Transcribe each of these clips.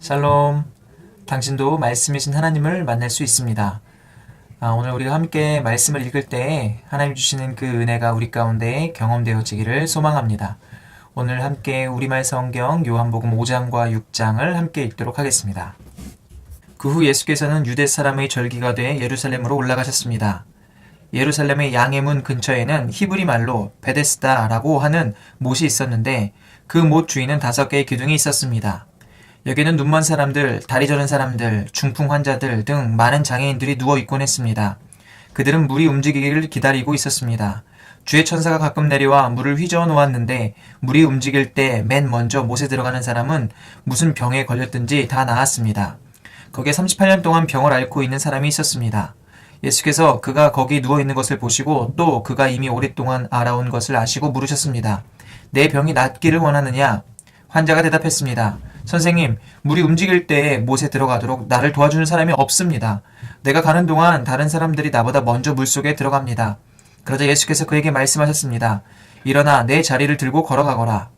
샬롬. 당신도 말씀이신 하나님을 만날 수 있습니다. 오늘 우리가 함께 말씀을 읽을 때 하나님 주시는 그 은혜가 우리 가운데 경험되어지기를 소망합니다. 오늘 함께 우리말 성경 요한복음 5장과 6장을 함께 읽도록 하겠습니다. 그 후 예수께서는 유대 사람의 절기가 돼 예루살렘으로 올라가셨습니다. 예루살렘의 양의 문 근처에는 히브리 말로 베데스다라고 하는 못이 있었는데 그 못 주위는 5개의 기둥이 있었습니다. 여기는 눈먼 사람들, 다리 저린 사람들, 중풍 환자들 등 많은 장애인들이 누워있곤 했습니다. 그들은 물이 움직이기를 기다리고 있었습니다. 주의 천사가 가끔 내려와 물을 휘저어 놓았는데 물이 움직일 때 맨 먼저 못에 들어가는 사람은 무슨 병에 걸렸든지 다 나았습니다. 거기에 38년 동안 병을 앓고 있는 사람이 있었습니다. 예수께서 그가 거기 누워있는 것을 보시고 또 그가 이미 오랫동안 알아온 것을 아시고 물으셨습니다. 내 병이 낫기를 원하느냐? 환자가 대답했습니다. 선생님, 물이 움직일 때에 못에 들어가도록 나를 도와주는 사람이 없습니다. 내가 가는 동안 다른 사람들이 나보다 먼저 물속에 들어갑니다. 그러자 예수께서 그에게 말씀하셨습니다. 일어나 내 자리를 들고 걸어가거라.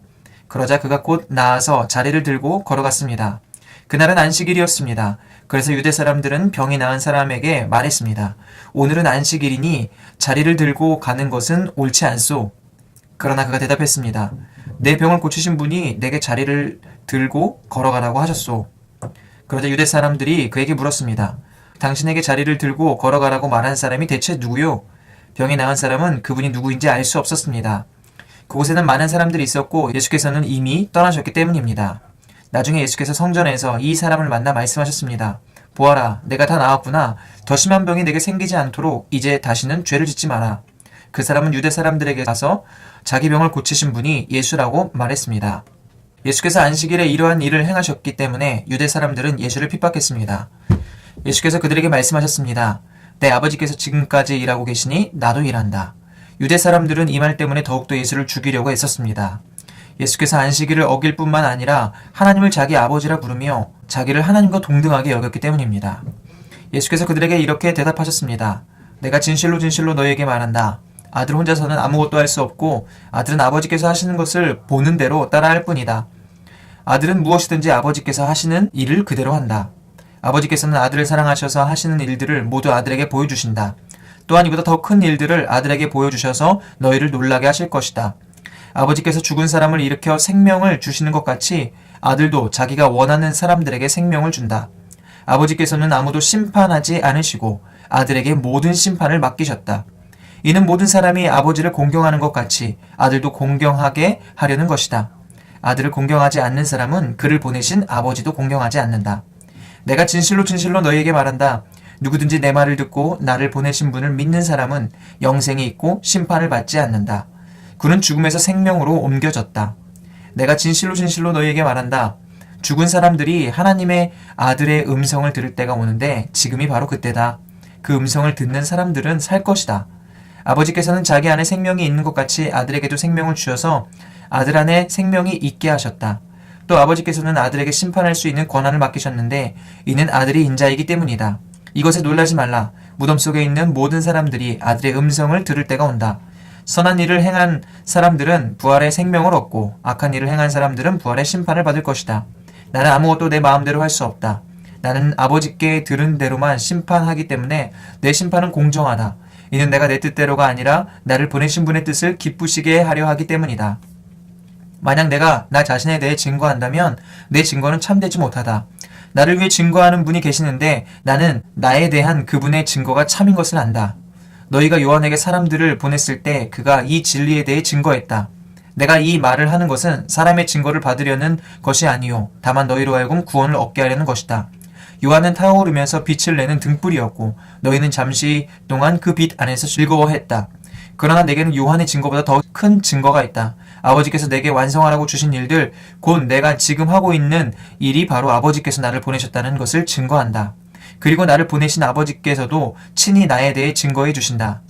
그러자 그가 곧 나아서 자리를 들고 걸어갔습니다. 그날은 안식일이었습니다. 그래서 유대 사람들은 병이 나은 사람에게 말했습니다. 오늘은 안식일이니 자리를 들고 가는 것은 옳지 않소. 그러나 그가 대답했습니다. 내 병을 고치신 분이 내게 자리를 들고 걸어가라고 하셨소. 그러자 유대 사람들이 그에게 물었습니다. 당신에게 자리를 들고 걸어가라고 말한 사람이 대체 누구요? 병이 나은 사람은 그분이 누구인지 알 수 없었습니다. 그곳에는 많은 사람들이 있었고 예수께서는 이미 떠나셨기 때문입니다. 나중에 예수께서 성전에서 이 사람을 만나 말씀하셨습니다. 보아라, 내가 다 나았구나. 더 심한 병이 내게 생기지 않도록 이제 다시는 죄를 짓지 마라. 그 사람은 유대 사람들에게 가서 자기 병을 고치신 분이 예수라고 말했습니다. 예수께서 안식일에 이러한 일을 행하셨기 때문에 유대 사람들은 예수를 핍박했습니다. 예수께서 그들에게 말씀하셨습니다. 내 아버지께서 지금까지 일하고 계시니 나도 일한다. 유대 사람들은 이 말 때문에 더욱더 예수를 죽이려고 애썼습니다. 예수께서 안식일을 어길 뿐만 아니라 하나님을 자기 아버지라 부르며 자기를 하나님과 동등하게 여겼기 때문입니다. 예수께서 그들에게 이렇게 대답하셨습니다. 내가 진실로 진실로 너희에게 말한다. 아들 혼자서는 아무것도 할 수 없고 아들은 아버지께서 하시는 것을 보는 대로 따라할 뿐이다. 아들은 무엇이든지 아버지께서 하시는 일을 그대로 한다. 아버지께서는 아들을 사랑하셔서 하시는 일들을 모두 아들에게 보여주신다. 또한 이보다 더 큰 일들을 아들에게 보여주셔서 너희를 놀라게 하실 것이다. 아버지께서 죽은 사람을 일으켜 생명을 주시는 것 같이 아들도 자기가 원하는 사람들에게 생명을 준다. 아버지께서는 아무도 심판하지 않으시고 아들에게 모든 심판을 맡기셨다. 이는 모든 사람이 아버지를 공경하는 것 같이 아들도 공경하게 하려는 것이다. 아들을 공경하지 않는 사람은 그를 보내신 아버지도 공경하지 않는다. 내가 진실로 진실로 너희에게 말한다. 누구든지 내 말을 듣고 나를 보내신 분을 믿는 사람은 영생이 있고 심판을 받지 않는다. 그는 죽음에서 생명으로 옮겨졌다. 내가 진실로 진실로 너희에게 말한다. 죽은 사람들이 하나님의 아들의 음성을 들을 때가 오는데 지금이 바로 그때다. 그 음성을 듣는 사람들은 살 것이다. 아버지께서는 자기 안에 생명이 있는 것 같이 아들에게도 생명을 주셔서 아들 안에 생명이 있게 하셨다. 또 아버지께서는 아들에게 심판할 수 있는 권한을 맡기셨는데 이는 아들이 인자이기 때문이다. 이것에 놀라지 말라. 무덤 속에 있는 모든 사람들이 아들의 음성을 들을 때가 온다. 선한 일을 행한 사람들은 부활의 생명을 얻고 악한 일을 행한 사람들은 부활의 심판을 받을 것이다. 나는 아무것도 내 마음대로 할 수 없다. 나는 아버지께 들은 대로만 심판하기 때문에 내 심판은 공정하다. 이는 내가 내 뜻대로가 아니라 나를 보내신 분의 뜻을 기쁘시게 하려 하기 때문이다. 만약 내가 나 자신에 대해 증거한다면 내 증거는 참되지 못하다. 나를 위해 증거하는 분이 계시는데 나는 나에 대한 그분의 증거가 참인 것을 안다. 너희가 요한에게 사람들을 보냈을 때 그가 이 진리에 대해 증거했다. 내가 이 말을 하는 것은 사람의 증거를 받으려는 것이 아니요 다만 너희로 하여금 구원을 얻게 하려는 것이다. 요한은 타오르면서 빛을 내는 등불이었고 너희는 잠시 동안 그 빛 안에서 즐거워했다. 그러나 내게는 요한의 증거보다 더 큰 증거가 있다. 아버지께서 내게 완성하라고 주신 일들, 곧 내가 지금 하고 있는 일이 바로 아버지께서 나를 보내셨다는 것을 증거한다. 그리고 나를 보내신 아버지께서도 친히 나에 대해 증거해 주신다.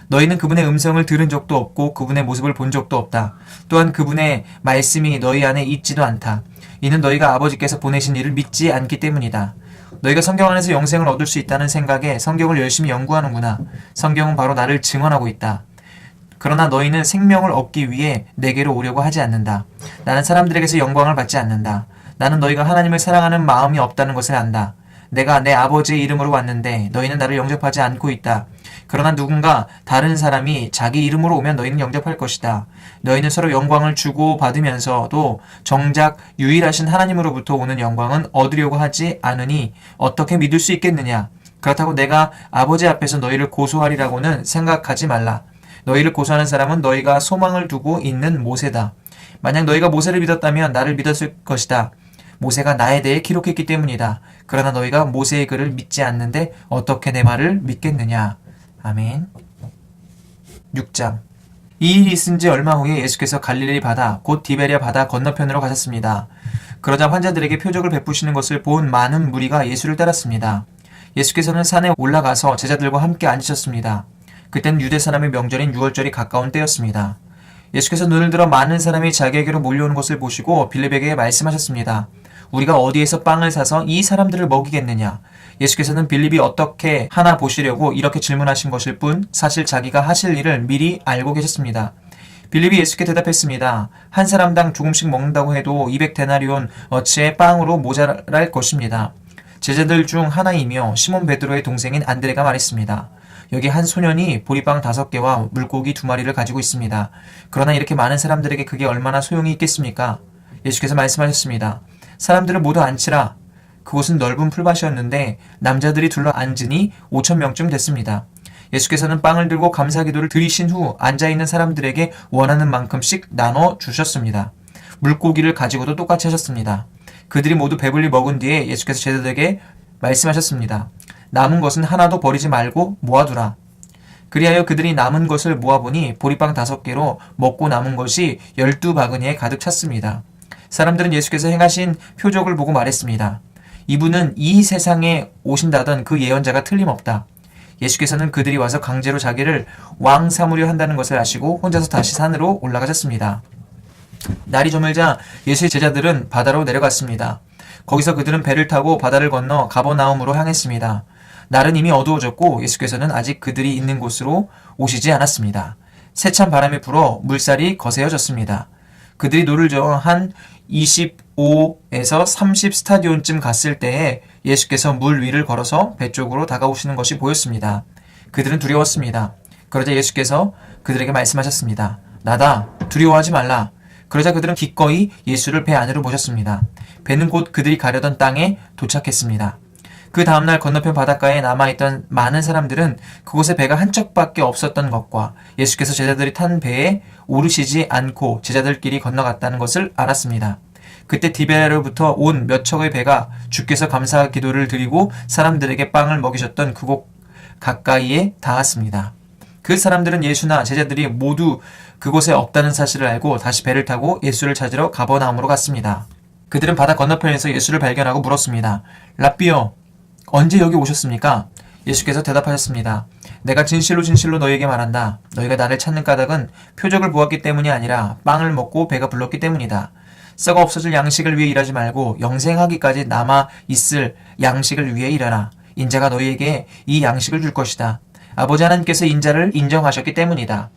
너희는 그분의 음성을 들은 적도 없고 그분의 모습을 본 적도 없다. 또한 그분의 말씀이 너희 안에 있지도 않다. 이는 너희가 아버지께서 보내신 이를 믿지 않기 때문이다. 너희가 성경 안에서 영생을 얻을 수 있다는 생각에 성경을 열심히 연구하는구나. 성경은 바로 나를 증언하고 있다. 그러나 너희는 생명을 얻기 위해 내게로 오려고 하지 않는다. 나는 사람들에게서 영광을 받지 않는다. 나는 너희가 하나님을 사랑하는 마음이 없다는 것을 안다. 내가 내 아버지의 이름으로 왔는데 너희는 나를 영접하지 않고 있다. 그러나 누군가 다른 사람이 자기 이름으로 오면 너희는 영접할 것이다. 너희는 서로 영광을 주고 받으면서도 정작 유일하신 하나님으로부터 오는 영광은 얻으려고 하지 않으니 어떻게 믿을 수 있겠느냐? 그렇다고 내가 아버지 앞에서 너희를 고소하리라고는 생각하지 말라. 너희를 고소하는 사람은 너희가 소망을 두고 있는 모세다. 만약 너희가 모세를 믿었다면 나를 믿었을 것이다. 모세가 나에 대해 기록했기 때문이다. 그러나 너희가 모세의 글을 믿지 않는데 어떻게 내 말을 믿겠느냐. 아멘. 6장. 이 일이 있은 지 얼마 후에 예수께서 갈릴리 바다, 곧 디베랴 바다 건너편으로 가셨습니다. 그러자 환자들에게 표적을 베푸시는 것을 본 많은 무리가 예수를 따랐습니다. 예수께서는 산에 올라가서 제자들과 함께 앉으셨습니다. 그때는 유대 사람의 명절인 유월절이 가까운 때였습니다. 예수께서 눈을 들어 많은 사람이 자기에게로 몰려오는 것을 보시고 빌립에게 말씀하셨습니다. 우리가 어디에서 빵을 사서 이 사람들을 먹이겠느냐? 예수께서는 빌립이 어떻게 하나 보시려고 이렇게 질문하신 것일 뿐 사실 자기가 하실 일을 미리 알고 계셨습니다. 빌립이 예수께 대답했습니다. 한 사람당 조금씩 먹는다고 해도 200데나리온 어치의 빵으로 모자랄 것입니다. 제자들 중 하나이며 시몬 베드로의 동생인 안드레가 말했습니다. 여기 한 소년이 보리빵 5개와 물고기 2마리를 가지고 있습니다. 그러나 이렇게 많은 사람들에게 그게 얼마나 소용이 있겠습니까? 예수께서 말씀하셨습니다. 사람들을 모두 앉히라. 그곳은 넓은 풀밭이었는데 남자들이 둘러 앉으니 5,000명쯤 됐습니다. 예수께서는 빵을 들고 감사기도를 드리신 후 앉아있는 사람들에게 원하는 만큼씩 나눠 주셨습니다. 물고기를 가지고도 똑같이 하셨습니다. 그들이 모두 배불리 먹은 뒤에 예수께서 제자들에게 말씀하셨습니다. 남은 것은 하나도 버리지 말고 모아두라. 그리하여 그들이 남은 것을 모아보니 보리빵 5개로 먹고 남은 것이 12바구니에 가득 찼습니다. 사람들은 예수께서 행하신 표적을 보고 말했습니다. 이분은 이 세상에 오신다던 그 예언자가 틀림없다. 예수께서는 그들이 와서 강제로 자기를 왕 삼으려 한다는 것을 아시고 혼자서 다시 산으로 올라가셨습니다. 날이 저물자 예수의 제자들은 바다로 내려갔습니다. 거기서 그들은 배를 타고 바다를 건너 가버나움으로 향했습니다. 날은 이미 어두워졌고 예수께서는 아직 그들이 있는 곳으로 오시지 않았습니다. 세찬 바람이 불어 물살이 거세어졌습니다. 그들이 노를 저어 한 25에서 30 스타디온쯤 갔을 때에 예수께서 물 위를 걸어서 배 쪽으로 다가오시는 것이 보였습니다. 그들은 두려웠습니다. 그러자 예수께서 그들에게 말씀하셨습니다. 나다, 두려워하지 말라. 그러자 그들은 기꺼이 예수를 배 안으로 모셨습니다. 배는 곧 그들이 가려던 땅에 도착했습니다. 그 다음날 건너편 바닷가에 남아있던 많은 사람들은 그곳에 배가 한 척밖에 없었던 것과 예수께서 제자들이 탄 배에 오르시지 않고 제자들끼리 건너갔다는 것을 알았습니다. 그때 디베랴로부터 온 몇 척의 배가 주께서 감사 기도를 드리고 사람들에게 빵을 먹이셨던 그곳 가까이에 닿았습니다. 그 사람들은 예수나 제자들이 모두 그곳에 없다는 사실을 알고 다시 배를 타고 예수를 찾으러 가버나움으로 갔습니다. 그들은 바다 건너편에서 예수를 발견하고 물었습니다. 랍비여, 언제 여기 오셨습니까? 예수께서 대답하셨습니다. 내가 진실로 진실로 너희에게 말한다. 너희가 나를 찾는 까닭은 표적을 보았기 때문이 아니라 빵을 먹고 배가 불렀기 때문이다. 썩어 없어질 양식을 위해 일하지 말고 영생하기까지 남아 있을 양식을 위해 일하라. 인자가 너희에게 이 양식을 줄 것이다. 아버지 하나님께서 인자를 인정하셨기 때문이다.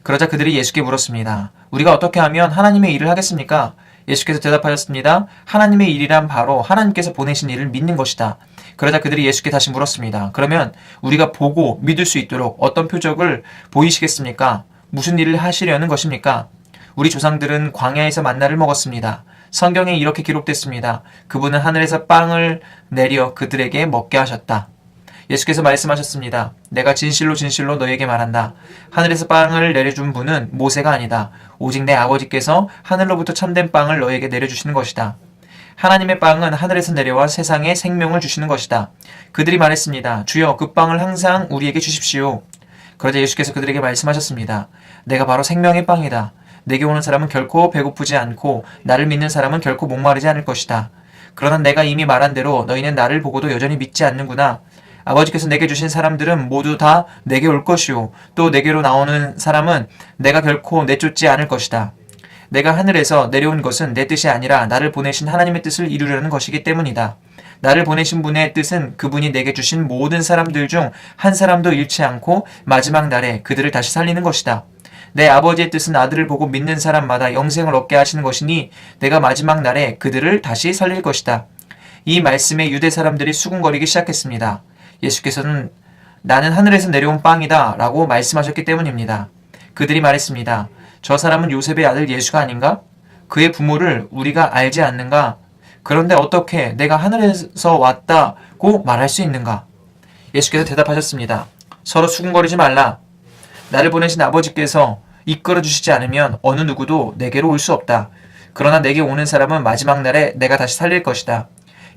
그러자 그들이 예수께 물었습니다. 우리가 어떻게 하면 하나님의 일을 하겠습니까? 예수께서 대답하셨습니다. 하나님의 일이란 바로 하나님께서 보내신 일을 믿는 것이다. 그러자 그들이 예수께 다시 물었습니다. 그러면 우리가 보고 믿을 수 있도록 어떤 표적을 보이시겠습니까? 무슨 일을 하시려는 것입니까? 우리 조상들은 광야에서 만나를 먹었습니다. 성경에 이렇게 기록됐습니다. 그분은 하늘에서 빵을 내려 그들에게 먹게 하셨다. 예수께서 말씀하셨습니다. 내가 진실로 진실로 너에게 말한다. 하늘에서 빵을 내려준 분은 모세가 아니다. 오직 내 아버지께서 하늘로부터 참된 빵을 너에게 내려주시는 것이다. 하나님의 빵은 하늘에서 내려와 세상에 생명을 주시는 것이다. 그들이 말했습니다. 주여, 그 빵을 항상 우리에게 주십시오. 그러자 예수께서 그들에게 말씀하셨습니다. 내가 바로 생명의 빵이다. 내게 오는 사람은 결코 배고프지 않고 나를 믿는 사람은 결코 목마르지 않을 것이다. 그러나 내가 이미 말한 대로 너희는 나를 보고도 여전히 믿지 않는구나. 아버지께서 내게 주신 사람들은 모두 다 내게 올 것이요. 또 내게로 나오는 사람은 내가 결코 내쫓지 않을 것이다. 내가 하늘에서 내려온 것은 내 뜻이 아니라 나를 보내신 하나님의 뜻을 이루려는 것이기 때문이다. 나를 보내신 분의 뜻은 그분이 내게 주신 모든 사람들 중 한 사람도 잃지 않고 마지막 날에 그들을 다시 살리는 것이다. 내 아버지의 뜻은 아들을 보고 믿는 사람마다 영생을 얻게 하시는 것이니 내가 마지막 날에 그들을 다시 살릴 것이다. 이 말씀에 유대 사람들이 수군거리기 시작했습니다. 예수께서는 나는 하늘에서 내려온 빵이다 라고 말씀하셨기 때문입니다. 그들이 말했습니다. 저 사람은 요셉의 아들 예수가 아닌가? 그의 부모를 우리가 알지 않는가? 그런데 어떻게 내가 하늘에서 왔다고 말할 수 있는가? 예수께서 대답하셨습니다. 서로 수군거리지 말라. 나를 보내신 아버지께서 이끌어 주시지 않으면 어느 누구도 내게로 올 수 없다. 그러나 내게 오는 사람은 마지막 날에 내가 다시 살릴 것이다.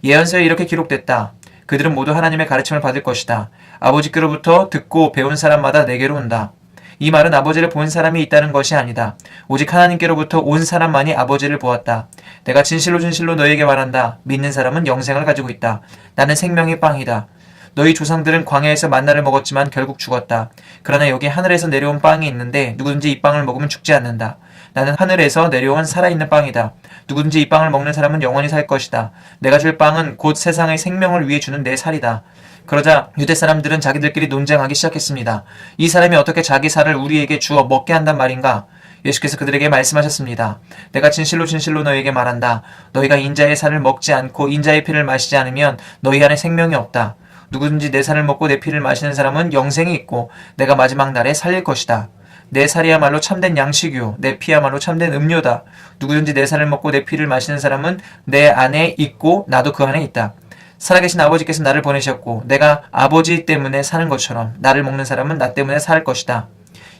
예언서에 이렇게 기록됐다. 그들은 모두 하나님의 가르침을 받을 것이다. 아버지께로부터 듣고 배운 사람마다 내게로 온다. 이 말은 아버지를 본 사람이 있다는 것이 아니다. 오직 하나님께로부터 온 사람만이 아버지를 보았다. 내가 진실로 진실로 너희에게 말한다. 믿는 사람은 영생을 가지고 있다. 나는 생명의 빵이다. 너희 조상들은 광야에서 만나를 먹었지만 결국 죽었다. 그러나 여기 하늘에서 내려온 빵이 있는데 누구든지 이 빵을 먹으면 죽지 않는다. 나는 하늘에서 내려온 살아있는 빵이다. 누구든지 이 빵을 먹는 사람은 영원히 살 것이다. 내가 줄 빵은 곧 세상의 생명을 위해 주는 내 살이다. 그러자 유대 사람들은 자기들끼리 논쟁하기 시작했습니다. 이 사람이 어떻게 자기 살을 우리에게 주어 먹게 한단 말인가? 예수께서 그들에게 말씀하셨습니다. 내가 진실로 진실로 너희에게 말한다. 너희가 인자의 살을 먹지 않고 인자의 피를 마시지 않으면 너희 안에 생명이 없다. 누구든지 내 살을 먹고 내 피를 마시는 사람은 영생이 있고 내가 마지막 날에 살릴 것이다. 내 살이야말로 참된 양식이요 내 피야말로 참된 음료다. 누구든지 내 살을 먹고 내 피를 마시는 사람은 내 안에 있고 나도 그 안에 있다. 살아계신 아버지께서 나를 보내셨고 내가 아버지 때문에 사는 것처럼 나를 먹는 사람은 나 때문에 살 것이다.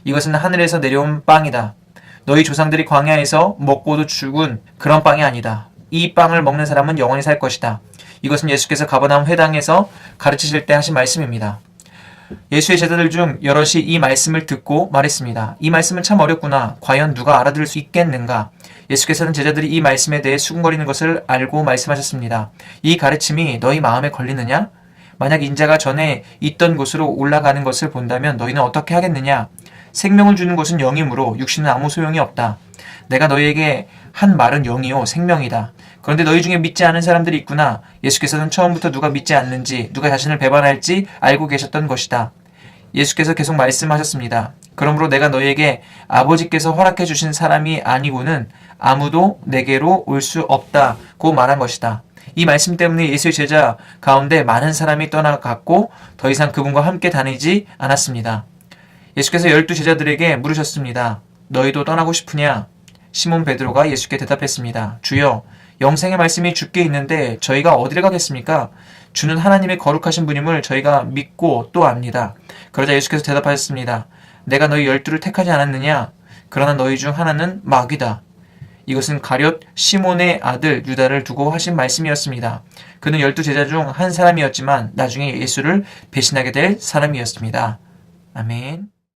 이것은 하늘에서 내려온 빵이다. 너희 조상들이 광야에서 먹고도 죽은 그런 빵이 아니다. 이 빵을 먹는 사람은 영원히 살 것이다. 이것은 예수께서 가버나움 회당에서 가르치실 때 하신 말씀입니다. 예수의 제자들 중 여럿이 이 말씀을 듣고 말했습니다. 이 말씀은 참 어렵구나. 과연 누가 알아들을 수 있겠는가? 예수께서는 제자들이 이 말씀에 대해 수군거리는 것을 알고 말씀하셨습니다. 이 가르침이 너희 마음에 걸리느냐? 만약 인자가 전에 있던 곳으로 올라가는 것을 본다면 너희는 어떻게 하겠느냐? 생명을 주는 것은 영이므로 육신은 아무 소용이 없다. 내가 너희에게 한 말은 영이요 생명이다. 그런데 너희 중에 믿지 않은 사람들이 있구나. 예수께서는 처음부터 누가 믿지 않는지, 누가 자신을 배반할지 알고 계셨던 것이다. 예수께서 계속 말씀하셨습니다. 그러므로 내가 너희에게 아버지께서 허락해 주신 사람이 아니고는 아무도 내게로 올 수 없다고 말한 것이다. 이 말씀 때문에 예수의 제자 가운데 많은 사람이 떠나갔고 더 이상 그분과 함께 다니지 않았습니다. 예수께서 12 제자들에게 물으셨습니다. 너희도 떠나고 싶으냐? 시몬 베드로가 예수께 대답했습니다. 주여, 영생의 말씀이 주께 있는데 저희가 어디를 가겠습니까? 주는 하나님의 거룩하신 분임을 저희가 믿고 또 압니다. 그러자 예수께서 대답하셨습니다. 내가 너희 12를 택하지 않았느냐? 그러나 너희 중 하나는 마귀다. 이것은 가룟 시몬의 아들 유다를 두고 하신 말씀이었습니다. 그는 12 제자 중 한 사람이었지만 나중에 예수를 배신하게 될 사람이었습니다. 아멘.